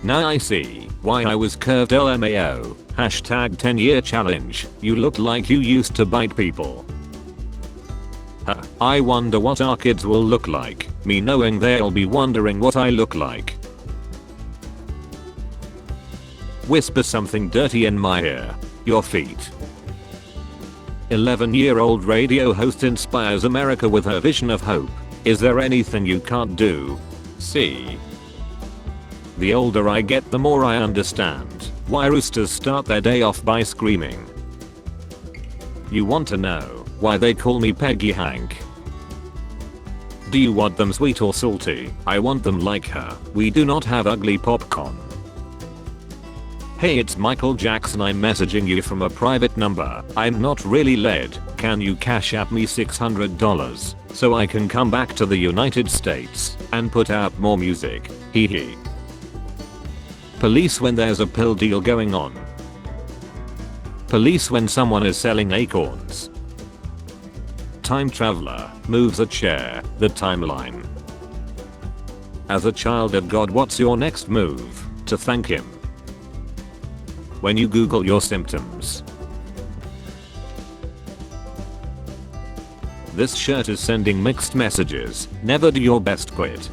Now I see why I was curved LMAO. Hashtag 10-year challenge. You look like you used to bite people. I wonder what our kids will look like. Me knowing they'll be wondering what I look like. Whisper something dirty in my ear. Your feet. 11-year-old radio host inspires America with her vision of hope. Is there anything you can't do? See. The older I get, the more I understand why roosters start their day off by screaming. You want to know why they call me Peggy Hank? Do you want them sweet or salty? I want them like her. We do not have ugly popcorn. Hey, it's Michael Jackson. I'm messaging you from a private number. I'm not really led. Can you cash app me $600 so I can come back to the United States and put out more music? Hee hee. Police when there's a pill deal going on. Police when someone is selling acorns. Time traveler moves a chair. The timeline. As a child of God, what's your next move to thank him? When you Google your symptoms. This shirt is sending mixed messages. Never do your best, quit.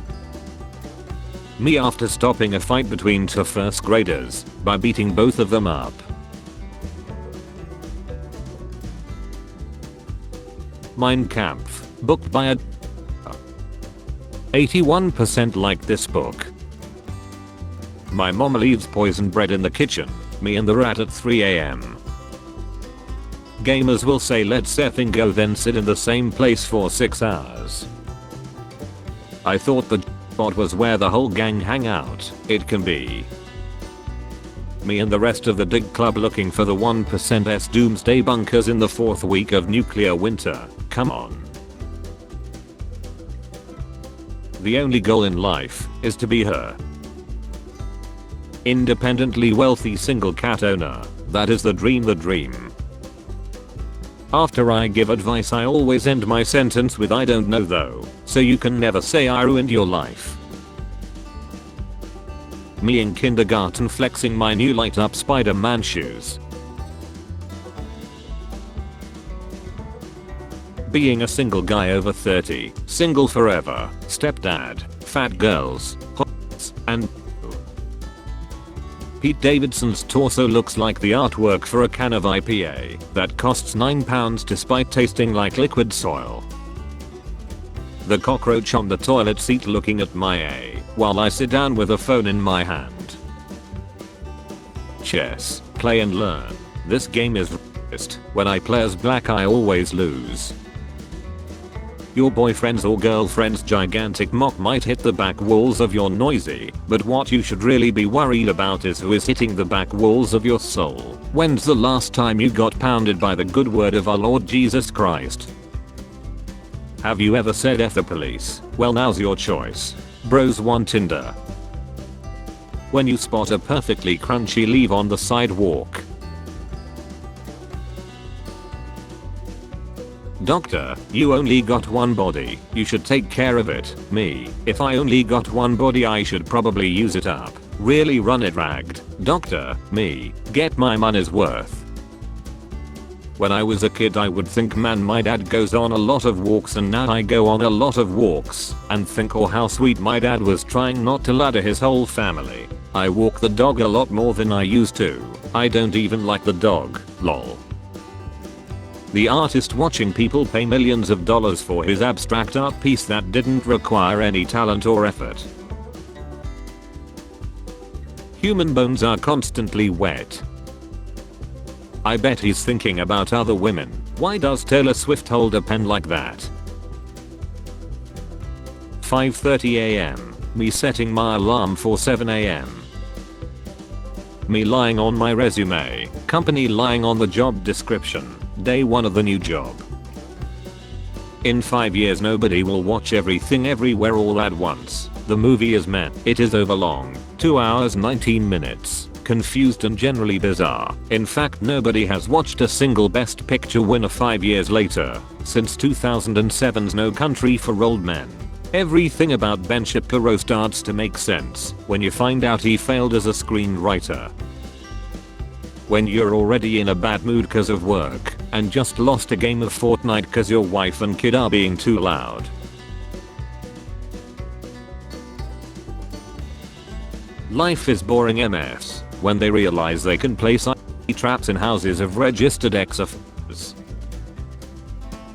Me after stopping a fight between two first graders by beating both of them up. Mein Kampf, booked by a 81% like this book. My mom leaves poisoned bread in the kitchen. Me and the rat at 3 AM. Gamers will say let's effing go, then sit in the same place for 6 hours. I thought the spot was where the whole gang hang out. It can be. Me and the rest of the dig club looking for the 1%'s doomsday bunkers in the 4th week of nuclear winter. Come on. The only goal in life is to be her. Independently wealthy single cat owner. That is the dream. After I give advice, I always end my sentence with I don't know though, so you can never say I ruined your life. Me in kindergarten flexing my new light up Spider-Man shoes. Being a single guy over 30, single forever, stepdad, fat girls, hots, and Pete Davidson's torso looks like the artwork for a can of IPA that costs £9 despite tasting like liquid soil. The cockroach on the toilet seat looking at my A while I sit down with a phone in my hand. Chess, play and learn. This game is racist. When I play as black I always lose. Your boyfriend's or girlfriend's gigantic mock might hit the back walls of your noisy, but what you should really be worried about is who is hitting the back walls of your soul. When's the last time you got pounded by the good word of our Lord Jesus Christ? Have you ever said F the police? Well, now's your choice. Bros want Tinder. When you spot a perfectly crunchy leaf on the sidewalk. Doctor, you only got one body, you should take care of it. Me, if I only got one body I should probably use it up. Really run it ragged. Doctor, me, get my money's worth. When I was a kid I would think, man, my dad goes on a lot of walks, and now I go on a lot of walks and think, oh how sweet my dad was trying not to ladder his whole family. I walk the dog a lot more than I used to. I don't even like the dog, lol. The artist watching people pay millions of dollars for his abstract art piece that didn't require any talent or effort. Human bones are constantly wet. I bet he's thinking about other women. Why does Taylor Swift hold a pen like that? 5:30 AM. Me setting my alarm for 7 AM. Me lying on my resume. Company lying on the job description. Day 1 of the new job. In 5 years nobody will watch Everything Everywhere All at Once. The movie is meant. It is overlong. 2 hours 19 minutes. Confused and generally bizarre. In fact, nobody has watched a single Best Picture winner 5 years later, since 2007's No Country for Old Men. Everything about Ben Shapiro starts to make sense when you find out he failed as a screenwriter. When you're already in a bad mood cause of work and just lost a game of Fortnite cause your wife and kid are being too loud. Life is boring MS when they realize they can place IP traps in houses of registered ex-offenders.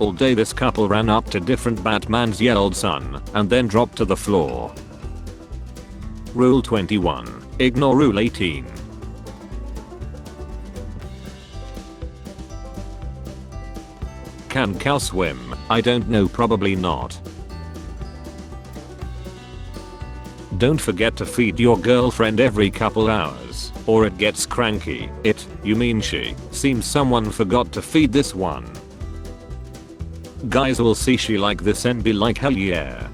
All day this couple ran up to different Batman's yelled son and then dropped to the floor. Rule 21. Ignore Rule 18. Can cow swim? I don't know, probably not. Don't forget to feed your girlfriend every couple hours, or it gets cranky. It, you mean she, seems someone forgot to feed this one. Guys will see she like this and be like hell yeah.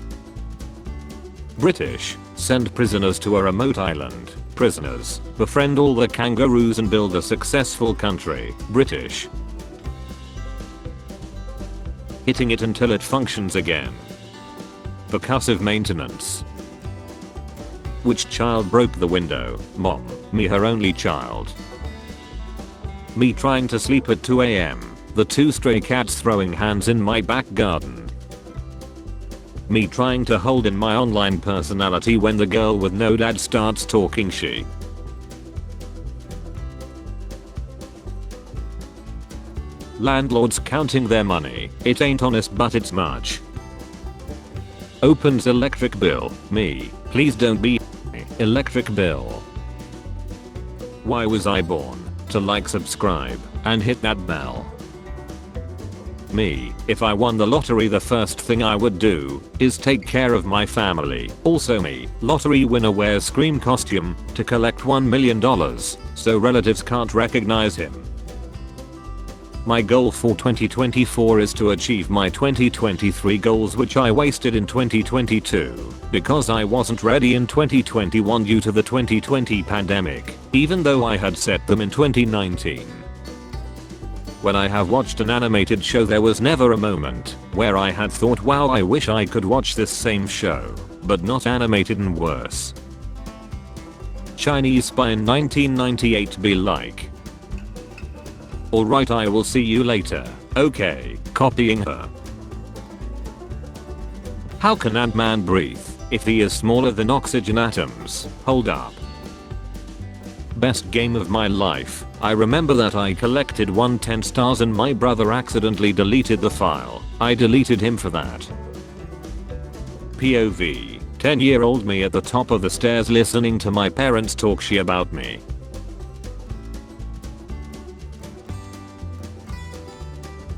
British, send prisoners to a remote island. Prisoners, befriend all the kangaroos and build a successful country. British. Hitting it until it functions again. Percussive maintenance. Which child broke the window? Mom. Me, her only child. Me trying to sleep at 2 AM. The 2 stray cats throwing hands in my back garden. Me trying to hold in my online personality when the girl with no dad starts talking she. Landlords counting their money. It ain't honest but it's much. Opens electric bill. Me. Please don't be electric bill. Why was I born? To like, subscribe, and hit that bell. Me, if I won the lottery the first thing I would do is take care of my family. Also me, lottery winner wears Scream costume to collect $1 million so relatives can't recognize him. My goal for 2024 is to achieve my 2023 goals which I wasted in 2022 because I wasn't ready in 2021 due to the 2020 pandemic, even though I had set them in 2019. When I have watched an animated show there was never a moment where I had thought wow I wish I could watch this same show, but not animated and worse. Chinese spy in 1998 be like. Alright, I will see you later. Okay, copying her. How can Ant-Man breathe if he is smaller than oxygen atoms? Hold up. Best game of my life. I remember that I collected 110 stars and my brother accidentally deleted the file. I deleted him for that. POV. 10-year-old me at the top of the stairs listening to my parents talk shit about me.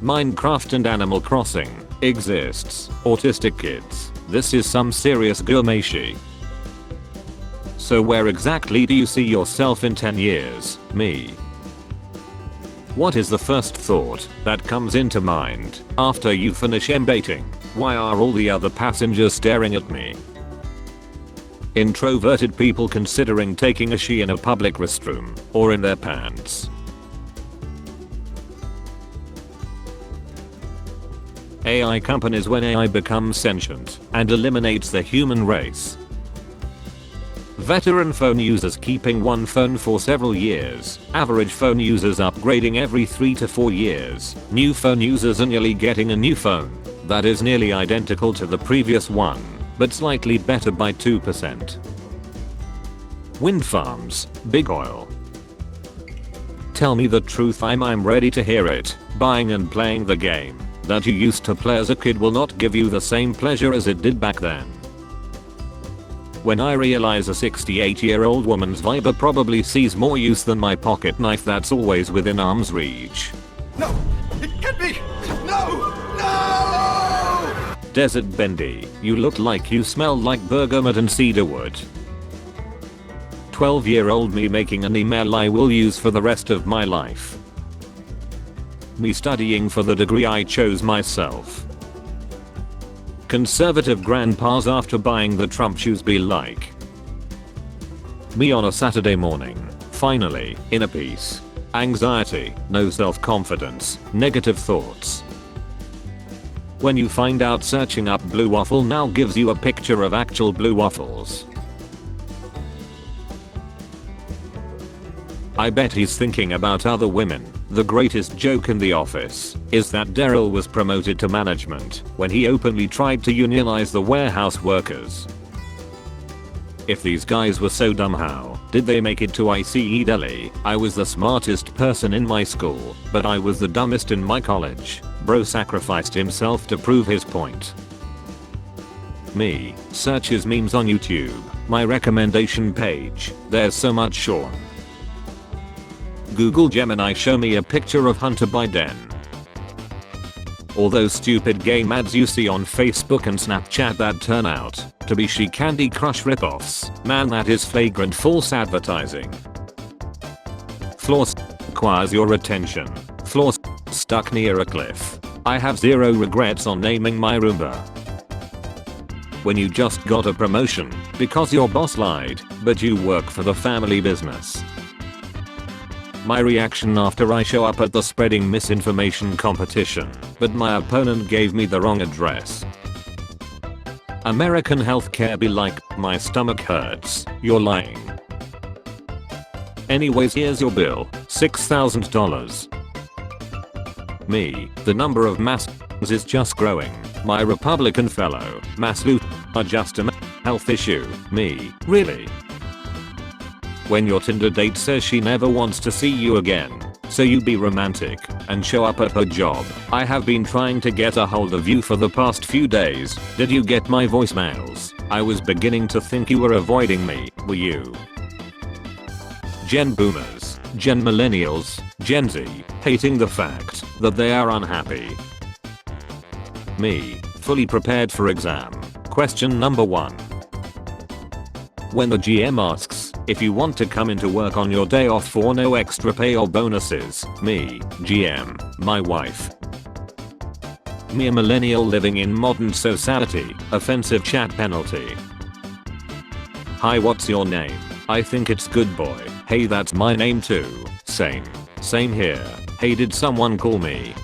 Minecraft and Animal Crossing exists. Autistic kids. This is some serious gourmet shit. So where exactly do you see yourself in 10 years? Me. What is the first thought that comes into mind after you finish embating? Why are all the other passengers staring at me? Introverted people considering taking a shit in a public restroom or in their pants. AI companies when AI becomes sentient and eliminates the human race. Veteran phone users keeping one phone for several years. Average phone users upgrading every 3 to 4 years. New phone users annually getting a new phone that is nearly identical to the previous one, but slightly better by 2%. Wind farms, big oil. Tell me the truth, I'm ready to hear it. Buying and playing the game that you used to play as a kid will not give you the same pleasure as it did back then. When I realize a 68-year-old woman's Viber probably sees more use than my pocket knife that's always within arm's reach. No! It can't be! No! No! Desert Bendy, you look like you smell like bergamot and cedarwood. 12-year-old me making an email I will use for the rest of my life. Me studying for the degree I chose myself. Conservative grandpas after buying the Trump shoes be like. Me on a Saturday morning, finally, inner peace. Anxiety, no self-confidence, negative thoughts. When you find out searching up blue waffle now gives you a picture of actual blue waffles. I bet he's thinking about other women. The greatest joke in the office is that Daryl was promoted to management when he openly tried to unionize the warehouse workers. If these guys were so dumb, how did they make it to ICE Delhi? I was the smartest person in my school, but I was the dumbest in my college. Bro sacrificed himself to prove his point. Me searches memes on YouTube. My recommendation page. There's so much Sean. Google Gemini show me a picture of Hunter Biden. All those stupid game ads you see on Facebook and Snapchat that turn out to be She Candy Crush ripoffs. Man, that is flagrant false advertising. Floor requires your attention. Floor stuck near a cliff. I have zero regrets on naming my Roomba. When you just got a promotion because your boss lied, but you work for the family business. My reaction after I show up at the spreading misinformation competition, but my opponent gave me the wrong address. American healthcare be like, my stomach hurts, you're lying. Anyways, here's your bill, $6,000. Me, the number of mass is just growing. My Republican fellow, mass loot are just a health issue. Me, really? When your Tinder date says she never wants to see you again, so you be romantic and show up at her job. I have been trying to get a hold of you for the past few days. Did you get my voicemails? I was beginning to think you were avoiding me. Were you? Gen Boomers, Gen Millennials, Gen Z, hating the fact that they are unhappy. Me, fully prepared for exam. Question number 1. When the GM asks if you want to come into work on your day off for no extra pay or bonuses. Me, GM, my wife. Me, a millennial living in modern society. Offensive chat penalty. Hi, what's your name? I think it's good boy. Hey, that's my name too. Same here. Hey, did someone call me?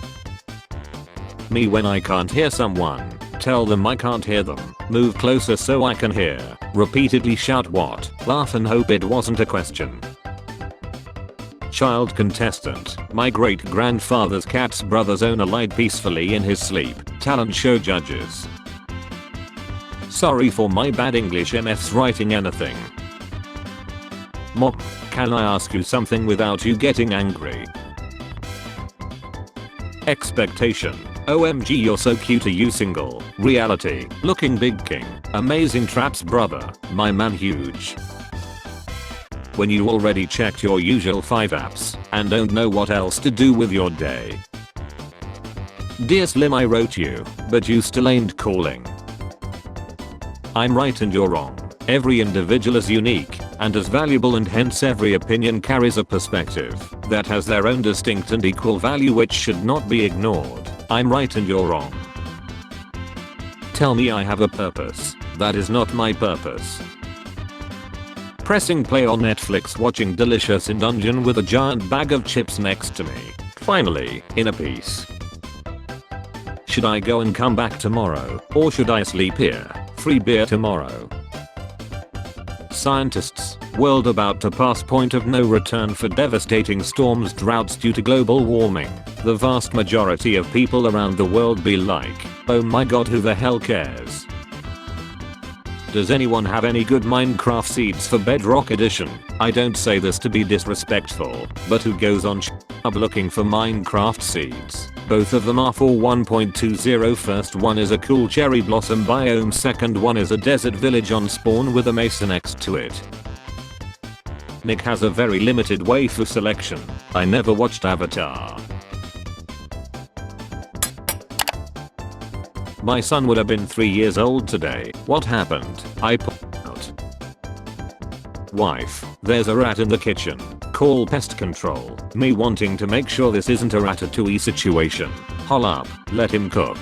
Me, when I can't hear someone, tell them I can't hear them. Move closer so I can hear. Repeatedly shout what? Laugh and hope it wasn't a question. Child contestant. My great grandfather's cat's brother's owner lied peacefully in his sleep. Talent show judges. Sorry for my bad English, MF's writing anything. Mom, can I ask you something without you getting angry? Expectation. OMG, you're so cute, are you single? Reality. Looking big king. Amazing traps brother. My man huge. When you already checked your usual 5 apps and don't know what else to do with your day. Dear Slim, I wrote you, but you still ain't calling. I'm right and you're wrong. Every individual is unique and as valuable, and hence every opinion carries a perspective that has their own distinct and equal value which should not be ignored. I'm right and you're wrong. Tell me I have a purpose. That is not my purpose. Pressing play on Netflix, watching Delicious in Dungeon with a giant bag of chips next to me. Finally, in peace. Should I go and come back tomorrow, or should I sleep here? Free beer tomorrow. Scientists, world about to pass point of no return for devastating storms, droughts due to global warming. The vast majority of people around the world be like, oh my god, who the hell cares? Does anyone have any good Minecraft seeds for Bedrock Edition? I don't say this to be disrespectful, but who goes on up looking for Minecraft seeds? Both of them are for 1.20. First one is a cool cherry blossom biome, second one is a desert village on spawn with a mesa next to it. Nick has a very limited waifu selection. I never watched Avatar. My son would have been 3 years old today. What happened? I pulled out. Wife, there's a rat in the kitchen. Call pest control. Me wanting to make sure this isn't a ratatouille situation. Hol'Up, let him cook.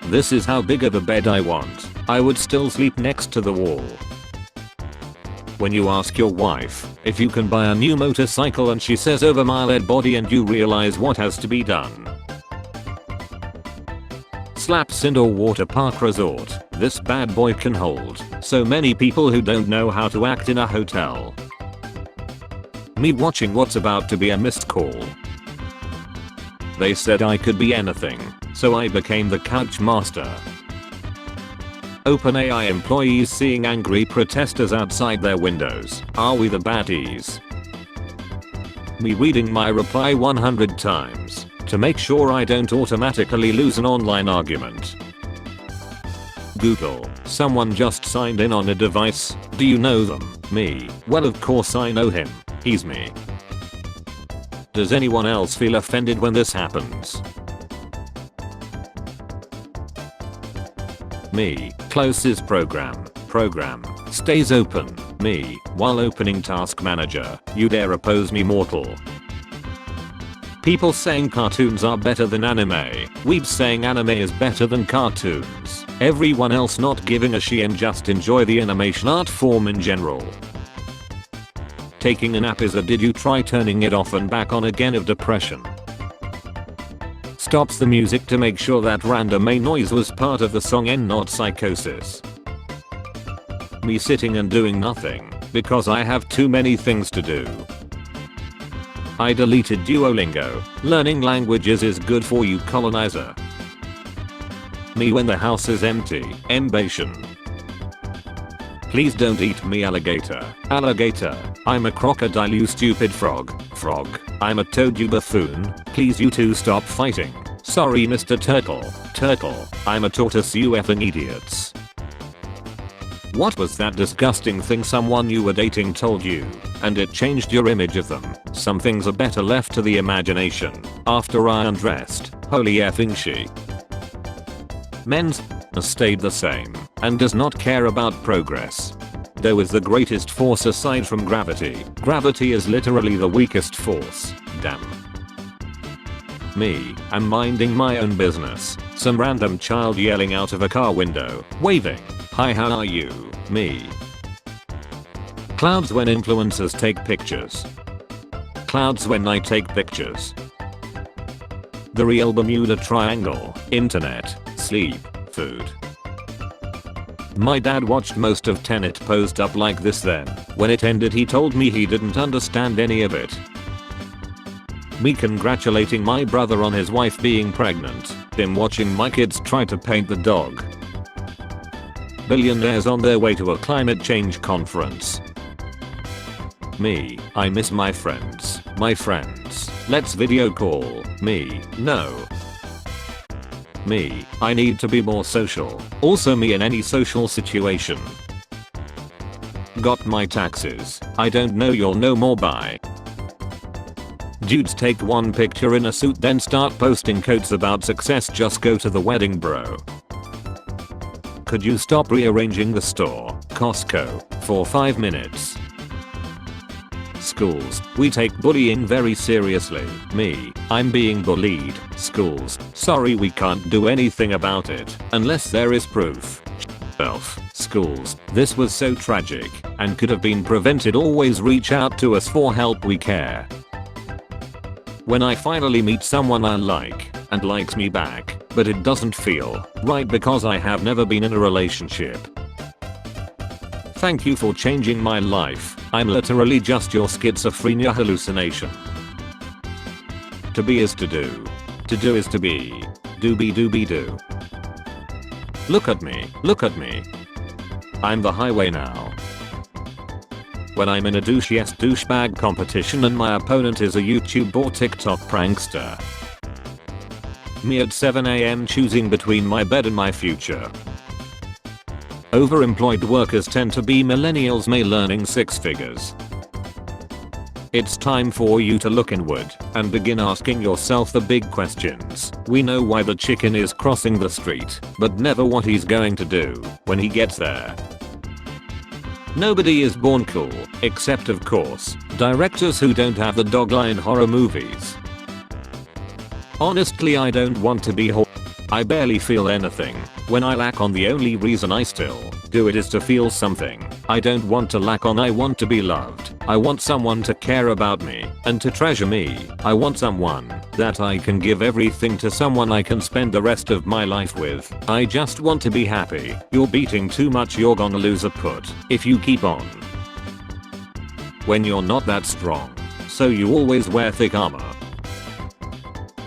This is how big of a bed I want. I would still sleep next to the wall. When you ask your wife if you can buy a new motorcycle and she says over my lead body and you realize what has to be done. slaps indoor water park resort. This bad boy can hold so many people who don't know how to act in a hotel. Me watching what's about to be a missed call. They said I could be anything, so I became the couch master. OpenAI employees seeing angry protesters outside their windows. Are we the baddies? Me reading my reply 100 times to make sure I don't automatically lose an online argument. Google, someone just signed in on a device. Do you know them? Me, well of course I know him. He's me. Does anyone else feel offended when this happens? Me, closes program stays open. Me, while opening task manager, you dare oppose me mortal. People saying cartoons are better than anime. Weebs saying anime is better than cartoons. Everyone else not giving a shit and just enjoy the animation art form in general. Taking a nap is a did you try turning it off and back on again of depression. Stops the music to make sure that random A noise was part of the song and not psychosis. Me sitting and doing nothing because I have too many things to do. I deleted Duolingo. Learning languages is good for you, colonizer. Me when the house is empty. Embation. Please don't eat me, alligator. Alligator. I'm a crocodile, you stupid frog. Frog. I'm a toad, you buffoon. Please you two stop fighting. Sorry Mr. Turtle. Turtle. I'm a tortoise, you effing idiots. What was that disgusting thing someone you were dating told you, and it changed your image of them? Some things are better left to the imagination. After I undressed, holy effing she. Men's stayed the same, and does not care about progress. Though is the greatest force aside from gravity. Gravity is literally the weakest force. Damn. Me, I'm minding my own business. Some random child yelling out of a car window, waving. Hi, how are you? Me. Clouds when influencers take pictures. Clouds when I take pictures. The real Bermuda Triangle. Internet, sleep, food. My dad watched most of Tenet posed up like this then. When it ended he told me he didn't understand any of it. Me congratulating my brother on his wife being pregnant. Him watching my kids try to paint the dog. Billionaires on their way to a climate change conference. Me, I miss my friends. My friends. Let's video call. Me, no. Me, I need to be more social. Also me in any social situation. Got my taxes. I don't know, you'll know more. Bye. Dudes take one picture in a suit then start posting quotes about success. Just go to the wedding, bro. Could you stop rearranging the store, Costco, for 5 minutes? Schools, we take bullying very seriously. Me, I'm being bullied. Schools, sorry we can't do anything about it unless there is proof. Elf, schools, this was so tragic and could have been prevented. Always reach out to us for help, we care. When I finally meet someone I like and likes me back, but it doesn't feel right because I have never been in a relationship. Thank you for changing my life. I'm literally just your schizophrenia hallucination. To be is to do. To do is to be. Doobie doobie do. Look at me. Look at me. I'm the highway now. When I'm in a douchebag competition and my opponent is a YouTube or TikTok prankster. Me at 7 AM choosing between my bed and my future. Overemployed workers tend to be millennials, may learning 6 figures. It's time for you to look inward and begin asking yourself the big questions. We know why the chicken is crossing the street, but never what he's going to do when he gets there. Nobody is born cool, except of course, directors who don't have the dogline horror movies. Honestly, I don't want to be I barely feel anything. When I lack on, the only reason I still do it is to feel something. I don't want to lack on, I want to be loved. I want someone to care about me and to treasure me. I want someone that I can give everything to, someone I can spend the rest of my life with. I just want to be happy. You're beating too much, you're gonna lose a put if you keep on. When you're not that strong, so you always wear thick armor.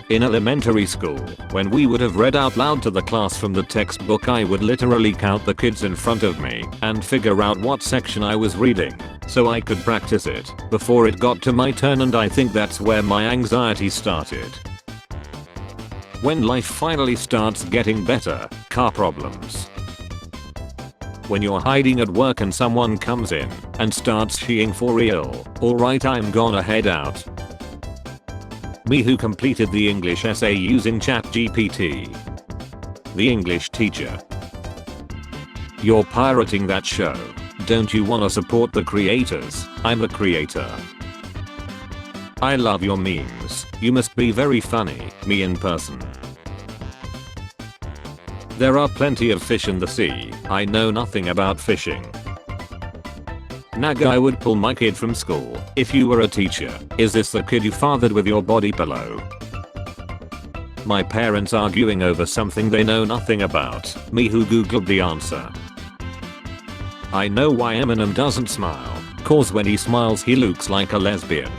In elementary school, when we would have read out loud to the class from the textbook, I would literally count the kids in front of me and figure out what section I was reading so I could practice it before it got to my turn, and I think that's where my anxiety started. When life finally starts getting better, car problems. When you're hiding at work and someone comes in and starts sheeing for real, alright, I'm gonna head out. Me who completed the English essay using ChatGPT. The English teacher. You're pirating that show. Don't you wanna support the creators? I'm the creator. I love your memes. You must be very funny. Me in person. There are plenty of fish in the sea. I know nothing about fishing. Naga, I would pull my kid from school if you were a teacher. Is this the kid you fathered with your body pillow? My parents arguing over something they know nothing about. Me who googled the answer. I know why Eminem doesn't smile. Cause when he smiles he looks like a lesbian.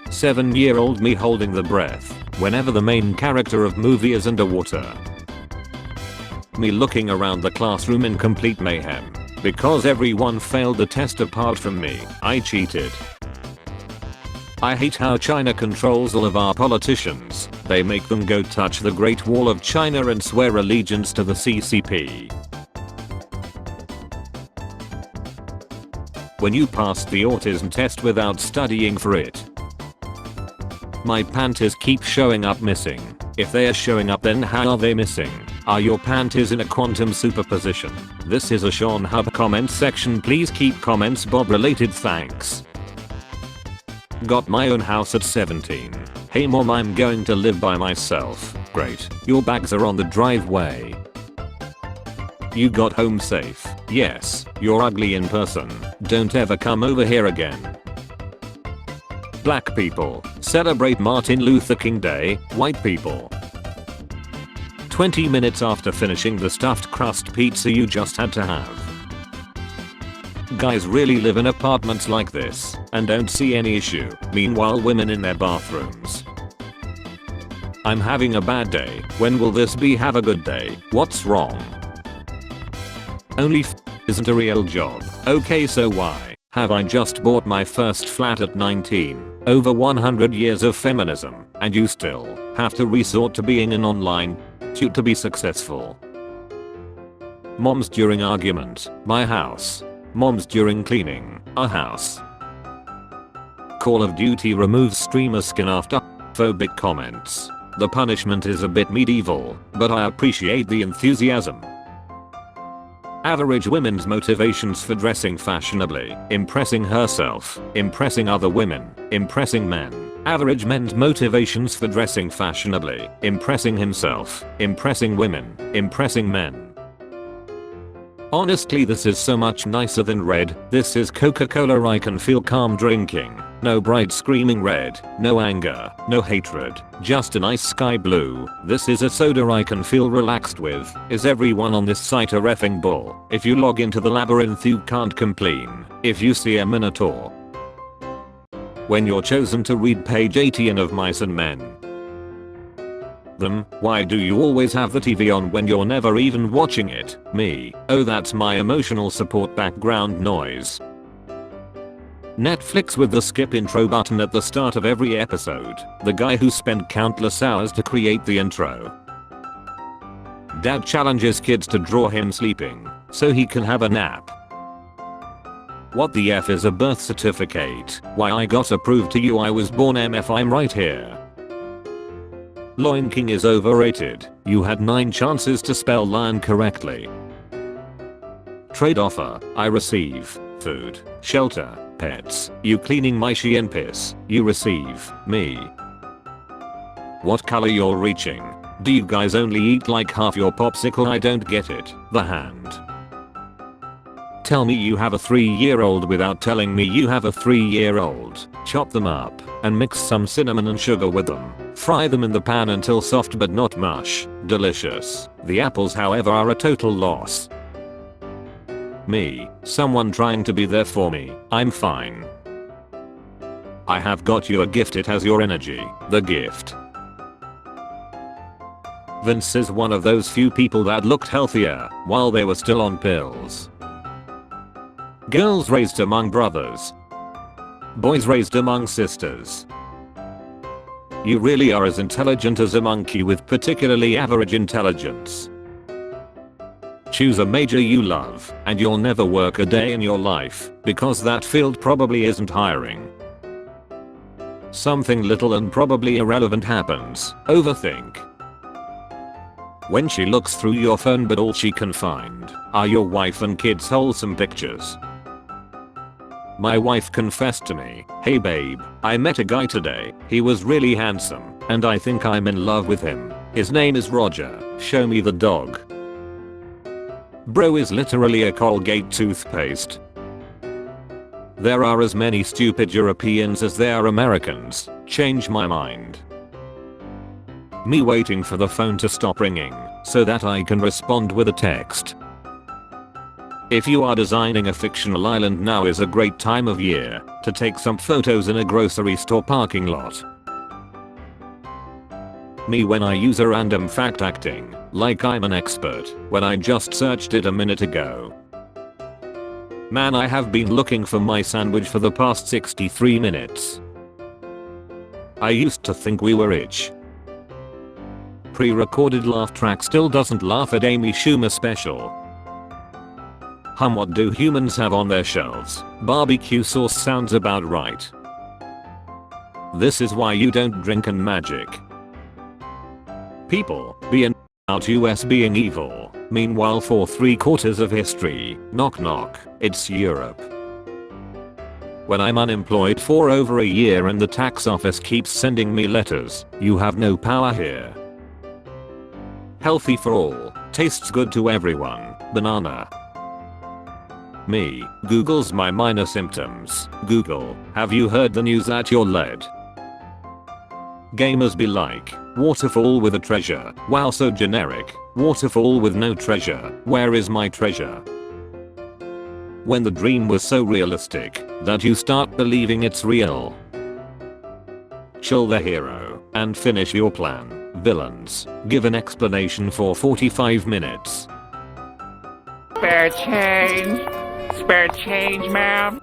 7-year-old me holding the breath whenever the main character of movie is underwater. Me looking around the classroom in complete mayhem because everyone failed the test apart from me. I cheated. I hate how China controls all of our politicians. They make them go touch the Great Wall of China and swear allegiance to the CCP. When you passed the autism test without studying for it. My panties keep showing up missing. If they are showing up, then how are they missing? Are your panties in a quantum superposition? This is a Say Hol'Up comment section. Please keep comments Bob related, thanks. Got my own house at 17. Hey mom, I'm going to live by myself. Great, your bags are on the driveway. You got home safe. Yes, you're ugly in person. Don't ever come over here again. Black people celebrate Martin Luther King Day. White people. 20 minutes after finishing the stuffed crust pizza you just had to have. Guys really live in apartments like this and don't see any issue. Meanwhile, women in their bathrooms. I'm having a bad day. When will this be? Have a good day. What's wrong? Only isn't a real job. Okay, so why have I just bought my first flat at 19? Over 100 years of feminism, and you still have to resort to being an online to be successful. Moms during argument, my house. Moms during cleaning, a house. Call of Duty removes streamer skin after phobic comments. The punishment is a bit medieval, but I appreciate the enthusiasm. Average women's motivations for dressing fashionably: impressing herself, impressing other women, impressing men. Average men's motivations for dressing fashionably: impressing himself, impressing women, impressing men. Honestly, this is so much nicer than red. This is Coca-Cola I can feel calm drinking. No bright screaming red, no anger, no hatred, just a nice sky blue. This is a soda I can feel relaxed with. Is everyone on this site a reffing bull? If you log into the labyrinth you can't complain. If you see a minotaur. When you're chosen to read page 18 of Mice and Men. Them, why do you always have the TV on when you're never even watching it? Me, oh that's my emotional support background noise. Netflix with the skip intro button at the start of every episode. The guy who spent countless hours to create the intro. Dad challenges kids to draw him sleeping so he can have a nap. What the F is a birth certificate? Why I got approved to you? I was born MF, I'm right here. Lion King is overrated. You had 9 chances to spell lion correctly. Trade offer. I receive food, shelter, pets. You cleaning my shit and piss. You receive me. What color you're reaching? Do you guys only eat like half your popsicle? I don't get it. The hand. Tell me you have a 3-year-old without telling me you have a 3-year-old. Chop them up and mix some cinnamon and sugar with them. Fry them in the pan until soft but not mush. Delicious. The apples, however, are a total loss. Me, someone trying to be there for me. I'm fine. I have got you a gift. It has your energy. The gift. Vince is one of those few people that looked healthier while they were still on pills. Girls raised among brothers. Boys raised among sisters. You really are as intelligent as a monkey with particularly average intelligence. Choose a major you love and you'll never work a day in your life because that field probably isn't hiring. Something little and probably irrelevant happens. Overthink. When she looks through your phone but all she can find are your wife and kids' wholesome pictures. My wife confessed to me, "Hey babe, I met a guy today. He was really handsome and I think I'm in love with him. His name is Roger. Show me the dog." Bro is literally a Colgate toothpaste. There are as many stupid Europeans as there are Americans. Change my mind. Me waiting for the phone to stop ringing so that I can respond with a text. If you are designing a fictional island, now is a great time of year to take some photos in a grocery store parking lot. Me when I use a random fact acting like I'm an expert when I just searched it a minute ago. Man, I have been looking for my sandwich for the past 63 minutes. I used to think we were rich. Pre-recorded laugh track still doesn't laugh at Amy Schumer special. What do humans have on their shelves? Barbecue sauce sounds about right. This is why you don't drink and magic. People being out US being evil. Meanwhile for 3/4 of history, knock knock, it's Europe. When I'm unemployed for over a year and the tax office keeps sending me letters, you have no power here. Healthy for all, tastes good to everyone, banana. Me, Google's my minor symptoms. Google, have you heard the news that you're led? Gamers be like, waterfall with a treasure. Wow, so generic. Waterfall with no treasure. Where is my treasure? When the dream was so realistic that you start believing it's real. Chill the hero and finish your plan. Villains, give an explanation for 45 minutes. Spare change. Spare change, ma'am.